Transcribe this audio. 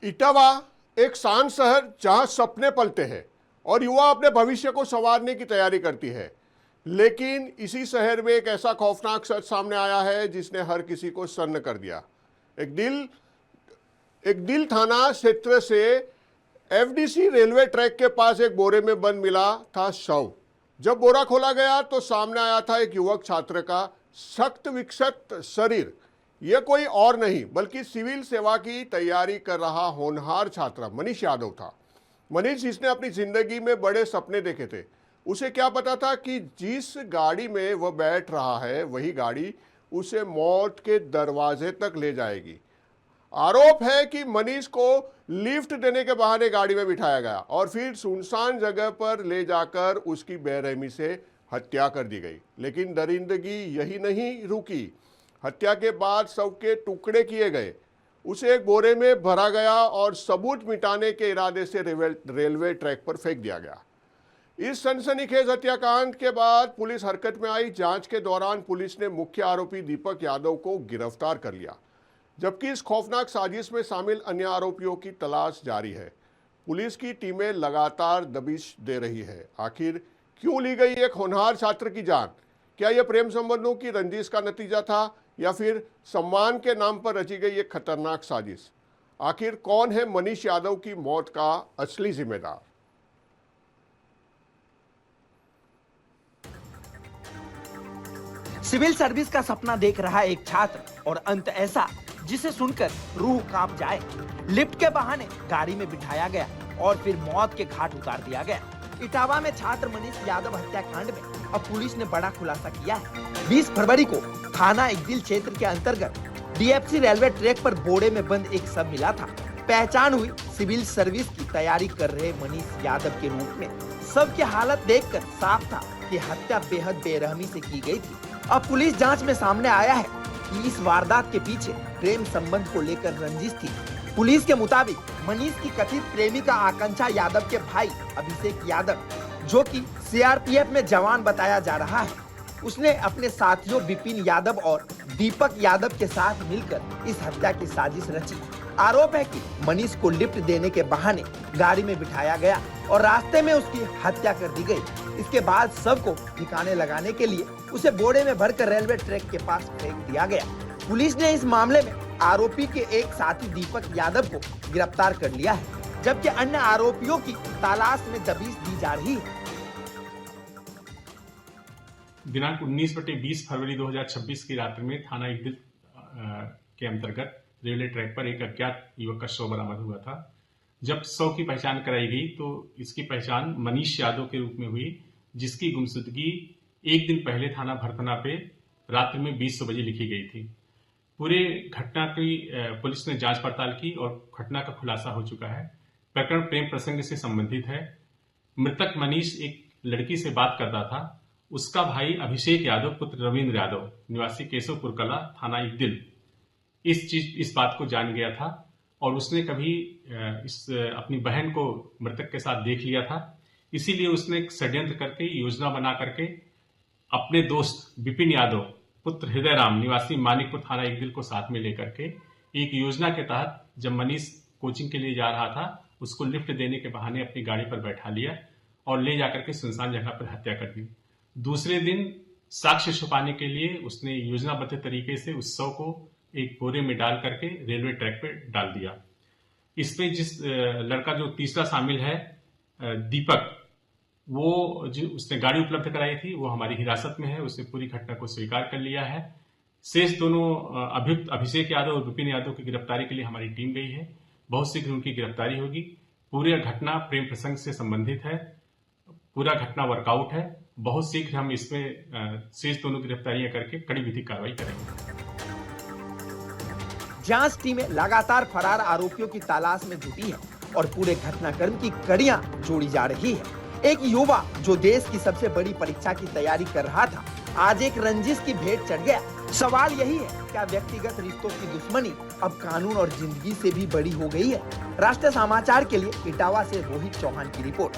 इटावा एक शांत शहर जहां सपने पलते हैं और युवा अपने भविष्य को संवारने की तैयारी करती है। लेकिन इसी शहर में एक ऐसा खौफनाक सच सामने आया है जिसने हर किसी को सन्न कर दिया। एक दिल थाना क्षेत्र से एफडीसी रेलवे ट्रैक के पास एक बोरे में बंद मिला था शव। जब बोरा खोला गया तो सामने आया था एक युवक छात्र का सख्त विक्षत शरीर। यह कोई और नहीं बल्कि सिविल सेवा की तैयारी कर रहा होनहार छात्र मनीष यादव था। मनीष, जिसने अपनी जिंदगी में बड़े सपने देखे थे, उसे क्या पता था कि जिस गाड़ी में वह बैठ रहा है वही गाड़ी उसे मौत के दरवाजे तक ले जाएगी। आरोप है कि मनीष को लिफ्ट देने के बहाने गाड़ी में बिठाया गया और फिर सुनसान जगह पर ले जाकर उसकी बेरहमी से हत्या कर दी गई। लेकिन दरिंदगी यही नहीं रुकी। हत्या के बाद शव के टुकड़े किए गए, उसे एक बोरे में भरा गया और सबूत मिटाने के इरादे से रेलवे ट्रैक पर फेंक दिया गया। इस सनसनीखेज हत्याकांड के बाद पुलिस हरकत में आई। जांच के दौरान पुलिस ने मुख्य आरोपी दीपक यादव को गिरफ्तार कर लिया, जबकि इस खौफनाक साजिश में शामिल अन्य आरोपियों की तलाश जारी है। पुलिस की टीमें लगातार दबिश दे रही है। आखिर क्यों ली गई एक होनहार छात्र की जान? क्या यह प्रेम संबंधों की रंजिश का नतीजा था या फिर सम्मान के नाम पर रची गई एक खतरनाक साजिश? आखिर कौन है मनीष यादव की मौत का असली जिम्मेदार? सिविल सर्विस का सपना देख रहा एक छात्र और अंत ऐसा जिसे सुनकर रूह कांप जाए। लिफ्ट के बहाने गाड़ी में बिठाया गया और फिर मौत के घाट उतार दिया गया। इटावा में छात्र मनीष यादव हत्याकांड में अब पुलिस ने बड़ा खुलासा किया है। 20 फरवरी को थाना इकदिल क्षेत्र के अंतर्गत डीएफसी रेलवे ट्रैक पर बोरे में बंद एक शव मिला था। पहचान हुई सिविल सर्विस की तैयारी कर रहे मनीष यादव के रूप में। शव की हालत देखकर साफ था कि हत्या बेहद बेरहमी से की गई थी। अब पुलिस जांच में सामने आया है कि इस वारदात के पीछे प्रेम संबंध को लेकर रंजिश थी। पुलिस के मुताबिक मनीष की कथित प्रेमिका आकांक्षा यादव के भाई अभिषेक यादव, जो कि सीआरपीएफ में जवान बताया जा रहा है, उसने अपने साथियों विपिन यादव और दीपक यादव के साथ मिलकर इस हत्या की साजिश रची। आरोप है कि मनीष को लिफ्ट देने के बहाने गाड़ी में बिठाया गया और रास्ते में उसकी हत्या कर दी गई। इसके बाद शव को ठिकाने लगाने के लिए उसे बोरे में भरकर रेलवे ट्रैक के पास फेंक दिया गया। पुलिस ने इस मामले में आरोपी के एक साथी दीपक यादव को गिरफ्तार कर लिया है, जबकि अन्य आरोपियों की तलाश में दबिश दी जा रही है। दिनांक 19/20 फरवरी 2026 की रात्रि में थाना इकदिल के अंतर्गत रेलवे ट्रैक पर एक अज्ञात युवक का शव बरामद हुआ था। जब शव की पहचान कराई गई तो इसकी पहचान मनीष यादव के रूप में हुई, जिसकी गुमशुदगी एक दिन पहले थाना भरथना पे रात्रि में 20 बजे लिखी गई थी। पूरे घटना की पुलिस ने जांच पड़ताल की और घटना का खुलासा हो चुका है। प्रकरण प्रेम प्रसंग से संबंधित है। मृतक मनीष एक लड़की से बात करता था। उसका भाई अभिषेक यादव पुत्र रविंद्र यादव निवासी केशवपुर कला थाना इकदिल इस बात को जान गया था और उसने कभी अपनी बहन को मृतक के साथ देख लिया था। इसीलिए उसने एक षड्यंत्र करके योजना बना करके अपने दोस्त विपिन यादव पुत्र हृदय राम निवासी मानिकपुर थाना इकदिल को साथ में लेकर के एक योजना के तहत जब मनीष कोचिंग के लिए जा रहा था, उसको लिफ्ट देने के बहाने अपनी गाड़ी पर बैठा लिया और ले जाकर के सुनसान जगह पर हत्या कर दी। दूसरे दिन साक्ष्य छुपाने के लिए उसने योजनाबद्ध तरीके से उस शव को एक बोरे में डाल करके रेलवे ट्रैक पे डाल दिया। इसमें जिस लड़का जो तीसरा शामिल है दीपक, वो जो उसने गाड़ी उपलब्ध कराई थी वो हमारी हिरासत में है। उसने पूरी घटना को स्वीकार कर लिया है। शेष दोनों अभियुक्त अभिषेक यादव और विपिन यादव की गिरफ्तारी के लिए हमारी टीम गई है। बहुत शीघ्र उनकी गिरफ्तारी होगी। पूरी घटना प्रेम प्रसंग से संबंधित है। पूरा घटना वर्कआउट है। बहुत शीघ्र हम इसमें शेष दोनों गिरफ्तारियां करके कड़ी विधिक कार्रवाई करेंगे। जांच टीमें लगातार फरार आरोपियों की तलाश में जुटी है और पूरे घटनाक्रम की कड़ियां जोड़ी जा रही है। एक युवा जो देश की सबसे बड़ी परीक्षा की तैयारी कर रहा था, आज एक रंजिश की भेंट चढ़ गया। सवाल यही है, क्या व्यक्तिगत रिश्तों की दुश्मनी अब कानून और जिंदगी से भी बड़ी हो गई है? राष्ट्रीय समाचार के लिए इटावा से रोहित चौहान की रिपोर्ट।